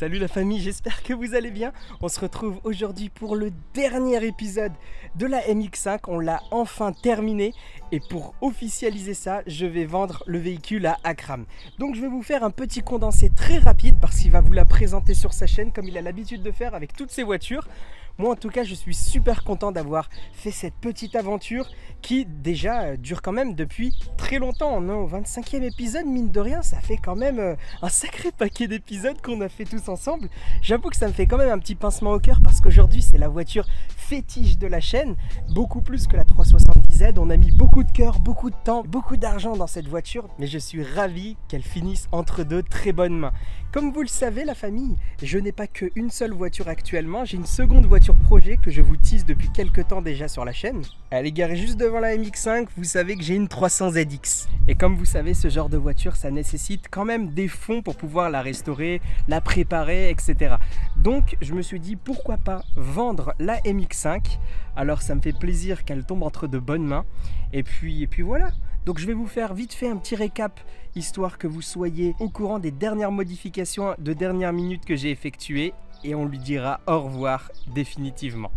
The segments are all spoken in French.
Salut la famille, j'espère que vous allez bien. On se retrouve aujourd'hui pour le dernier épisode de la MX5. On l'a enfin terminé et pour officialiser ça, je vais vendre le véhicule à Akram. Donc je vais vous faire un petit condensé très rapide parce qu'il va vous la présenter sur sa chaîne comme il a l'habitude de faire avec toutes ses voitures. Moi en tout cas je suis super content d'avoir fait cette petite aventure qui déjà dure quand même depuis très longtemps. On est au 25e épisode, mine de rien, ça fait quand même un sacré paquet d'épisodes qu'on a fait tous ensemble. J'avoue que ça me fait quand même un petit pincement au cœur parce qu'aujourd'hui c'est la voiture fétiche de la chaîne, beaucoup plus que la 370Z. On a mis beaucoup de cœur, beaucoup de temps, beaucoup d'argent dans cette voiture, mais je suis ravi qu'elle finisse entre de très bonnes mains. Comme vous le savez la famille, je n'ai pas qu'une seule voiture actuellement, j'ai une seconde voiture projet que je vous tease depuis quelques temps déjà sur la chaîne. Elle est garée juste devant la MX5, vous savez que j'ai une 300ZX. Et comme vous savez, ce genre de voiture, ça nécessite quand même des fonds pour pouvoir la restaurer, la préparer, etc. Donc je me suis dit pourquoi pas vendre la MX5. Alors ça me fait plaisir qu'elle tombe entre de bonnes mains. Et puis voilà. Donc je vais vous faire vite fait un petit récap, histoire que vous soyez au courant des dernières modifications de dernière minute que j'ai effectuées. Et on lui dira au revoir définitivement.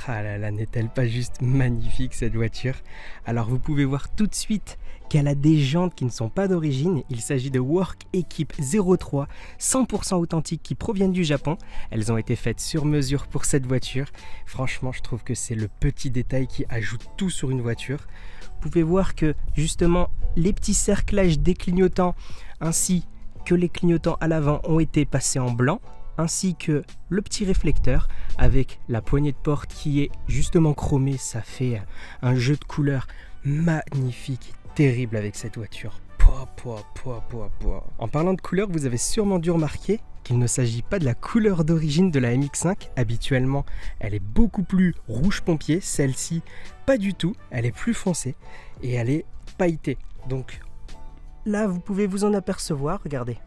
Ah là là, n'est-elle pas juste magnifique cette voiture? Alors vous pouvez voir tout de suite qu'elle a des jantes qui ne sont pas d'origine. Il s'agit de Work Equip 03, 100% authentiques qui proviennent du Japon. Elles ont été faites sur mesure pour cette voiture. Franchement, je trouve que c'est le petit détail qui ajoute tout sur une voiture. Vous pouvez voir que justement les petits cerclages des clignotants ainsi que les clignotants à l'avant ont été passés en blanc, ainsi que le petit réflecteur avec la poignée de porte qui est justement chromée. Ça fait un jeu de couleurs magnifique et terrible avec cette voiture. En parlant de couleurs, vous avez sûrement dû remarquer qu'il ne s'agit pas de la couleur d'origine de la MX5. Habituellement, elle est beaucoup plus rouge pompier. Celle-ci, pas du tout. Elle est plus foncée et elle est pailletée. Donc là, vous pouvez vous en apercevoir, regardez.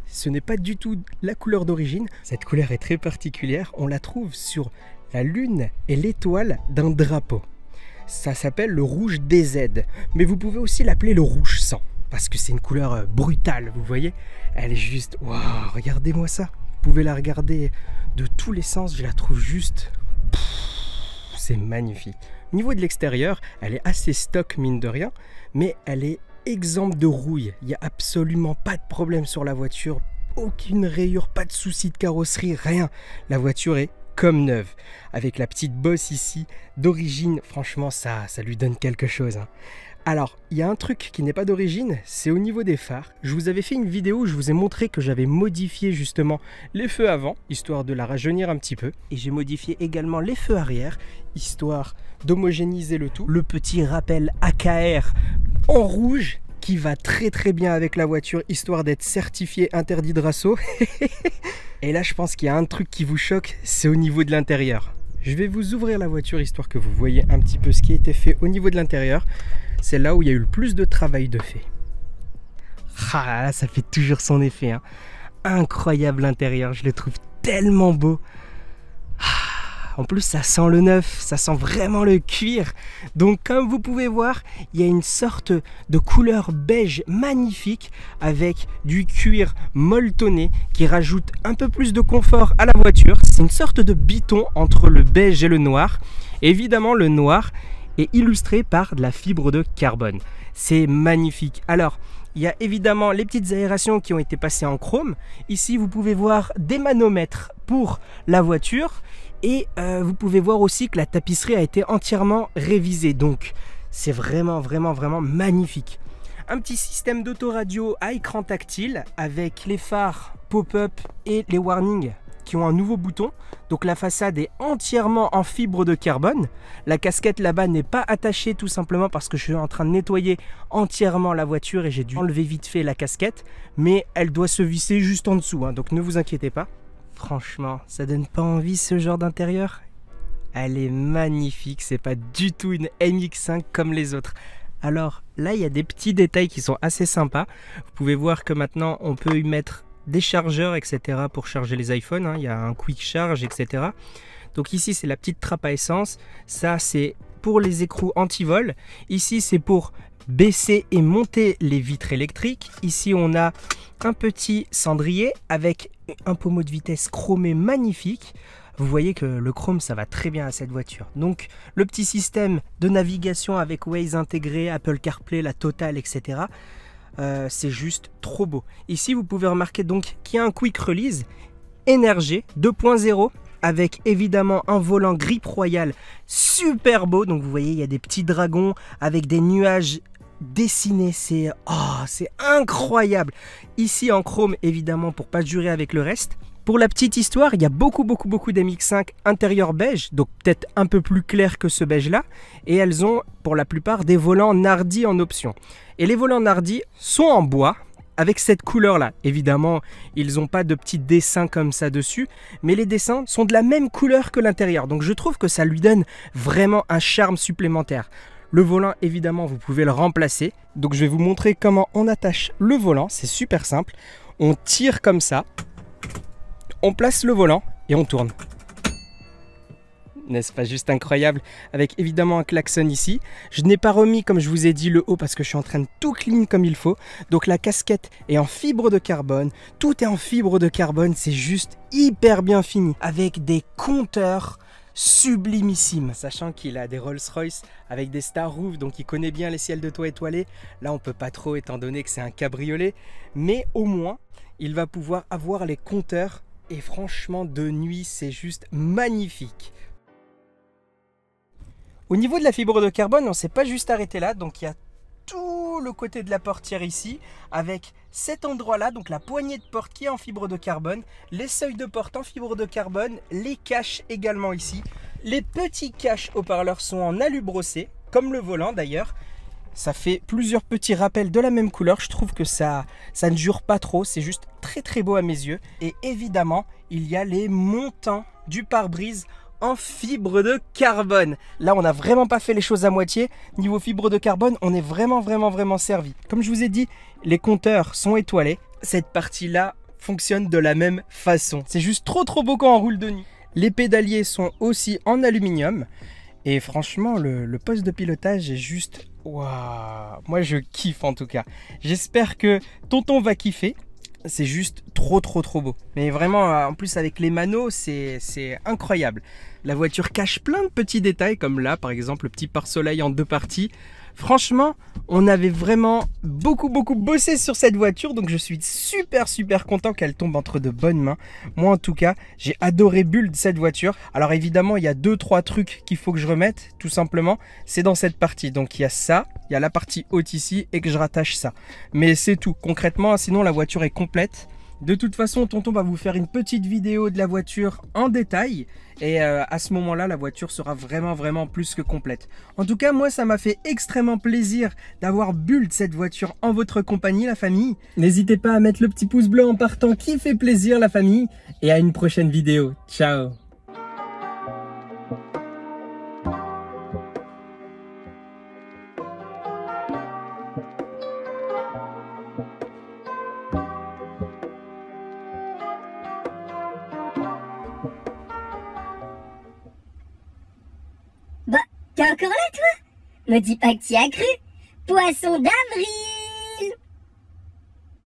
Ce n'est pas du tout la couleur d'origine. Cette couleur est très particulière. On la trouve sur la lune et l'étoile d'un drapeau. Ça s'appelle le rouge DZ. Mais vous pouvez aussi l'appeler le rouge sang. Parce que c'est une couleur brutale, vous voyez. Elle est juste... Waouh, regardez-moi ça. Vous pouvez la regarder de tous les sens. Je la trouve juste... C'est magnifique. Au niveau de l'extérieur, elle est assez stock, mine de rien. Mais elle est exempte de rouille, il n'y a absolument pas de problème sur la voiture, aucune rayure, pas de souci de carrosserie, rien. La voiture est comme neuve, avec la petite bosse ici, d'origine, franchement ça lui donne quelque chose. Alors, il y a un truc qui n'est pas d'origine, c'est au niveau des phares. Je vous avais fait une vidéo où je vous ai montré que j'avais modifié justement les feux avant, histoire de la rajeunir un petit peu. Et j'ai modifié également les feux arrière, histoire d'homogénéiser le tout. Le petit rappel AKR en rouge qui va très bien avec la voiture, histoire d'être certifié interdit de raceau. Et là, je pense qu'il y a un truc qui vous choque, c'est au niveau de l'intérieur. Je vais vous ouvrir la voiture, histoire que vous voyez un petit peu ce qui a été fait au niveau de l'intérieur. C'est là où il y a eu le plus de travail de fait. Ah là, ça fait toujours son effet. Incroyable l'intérieur, je le trouve tellement beau. En plus, ça sent le neuf, ça sent vraiment le cuir. Donc, comme vous pouvez voir, il y a une sorte de couleur beige magnifique avec du cuir molletonné qui rajoute un peu plus de confort à la voiture. C'est une sorte de biton entre le beige et le noir. Évidemment, le noir est illustré par de la fibre de carbone. C'est magnifique. Alors, il y a évidemment les petites aérations qui ont été passées en chrome. Ici, vous pouvez voir des manomètres pour la voiture. Et vous pouvez voir aussi que la tapisserie a été entièrement révisée. Donc, c'est vraiment magnifique. Un petit système d'autoradio à écran tactile avec les phares pop-up et les warnings qui ont un nouveau bouton. Donc la façade est entièrement en fibre de carbone. La casquette là-bas n'est pas attachée tout simplement parce que je suis en train de nettoyer entièrement la voiture et j'ai dû enlever vite fait la casquette. Mais elle doit se visser juste en dessous, donc ne vous inquiétez pas. Franchement, ça donne pas envie ce genre d'intérieur? Elle est magnifique, c'est pas du tout une MX5 comme les autres. Alors là, il y a des petits détails qui sont assez sympas. Vous pouvez voir que maintenant, on peut y mettre des chargeurs, etc. pour charger les iPhones. Il y a un quick charge, etc. Donc ici, c'est la petite trappe à essence. Ça, c'est pour les écrous anti-vol. Ici, c'est pour baisser et monter les vitres électriques. Ici, on a un petit cendrier avec un pommeau de vitesse chromé magnifique. Vous voyez que le chrome, ça va très bien à cette voiture. Donc, le petit système de navigation avec Waze intégré, Apple CarPlay, la totale, etc. C'est juste trop beau. Ici, vous pouvez remarquer donc qu'il y a un Quick Release Energy 2.0 avec évidemment un volant Grip Royal super beau. Donc, vous voyez, il y a des petits dragons avec des nuages dessinés. C'est incroyable. Ici, en chrome, évidemment, pour pas jurer avec le reste. Pour la petite histoire, il y a beaucoup d'MX5 intérieur beige, donc peut-être un peu plus clair que ce beige là, et elles ont pour la plupart des volants Nardi en option. Et les volants Nardi sont en bois, avec cette couleur là. Évidemment, ils n'ont pas de petits dessins comme ça dessus, mais les dessins sont de la même couleur que l'intérieur, donc je trouve que ça lui donne vraiment un charme supplémentaire. Le volant, évidemment, vous pouvez le remplacer, donc je vais vous montrer comment on attache le volant, c'est super simple. On tire comme ça. On place le volant et on tourne. N'est-ce pas juste incroyable? Avec évidemment un klaxon ici. Je n'ai pas remis, comme je vous ai dit, le haut parce que je suis en train de tout clean comme il faut. Donc la casquette est en fibre de carbone. Tout est en fibre de carbone. C'est juste hyper bien fini. Avec des compteurs sublimissimes. Sachant qu'il a des Rolls-Royce avec des Star Roof. Donc il connaît bien les ciels de toit étoilés. Là on peut pas trop étant donné que c'est un cabriolet. Mais au moins, il va pouvoir avoir les compteurs. Et franchement, de nuit, c'est juste magnifique. Au niveau de la fibre de carbone, on ne s'est pas juste arrêté là. Donc, il y a tout le côté de la portière ici, avec cet endroit-là, donc la poignée de porte qui est en fibre de carbone, les seuils de porte en fibre de carbone, les caches également ici. Les petits caches haut-parleurs sont en alu brossé, comme le volant d'ailleurs. Ça fait plusieurs petits rappels de la même couleur. Je trouve que ça ne jure pas trop. C'est juste très beau à mes yeux. Et évidemment, il y a les montants du pare-brise en fibre de carbone. Là, on n'a vraiment pas fait les choses à moitié. Niveau fibre de carbone, on est vraiment servi. Comme je vous ai dit, les compteurs sont étoilés. Cette partie-là fonctionne de la même façon. C'est juste trop beau quand on roule de nuit. Les pédaliers sont aussi en aluminium. Et franchement, le poste de pilotage est juste... Waouh! Moi, je kiffe en tout cas. J'espère que tonton va kiffer. C'est juste trop beau. Mais vraiment, en plus avec les manos, c'est incroyable. La voiture cache plein de petits détails, comme là, par exemple, le petit pare-soleil en 2 parties. Franchement, on avait vraiment beaucoup bossé sur cette voiture, donc je suis super content qu'elle tombe entre de bonnes mains. Moi en tout cas, j'ai adoré build cette voiture. Alors évidemment, il y a 2-3 trucs qu'il faut que je remette, tout simplement. C'est dans cette partie, donc il y a ça, il y a la partie haute ici et que je rattache ça. Mais c'est tout, concrètement, sinon la voiture est complète. De toute façon, tonton va vous faire une petite vidéo de la voiture en détail. Et à ce moment-là, la voiture sera vraiment plus que complète. En tout cas, moi, ça m'a fait extrêmement plaisir d'avoir build cette voiture en votre compagnie, la famille. N'hésitez pas à mettre le petit pouce bleu en partant qui fait plaisir, la famille. Et à une prochaine vidéo. Ciao! Bah, t'es encore là, toi? Me dis pas que t'y as cru. Poisson d'avril!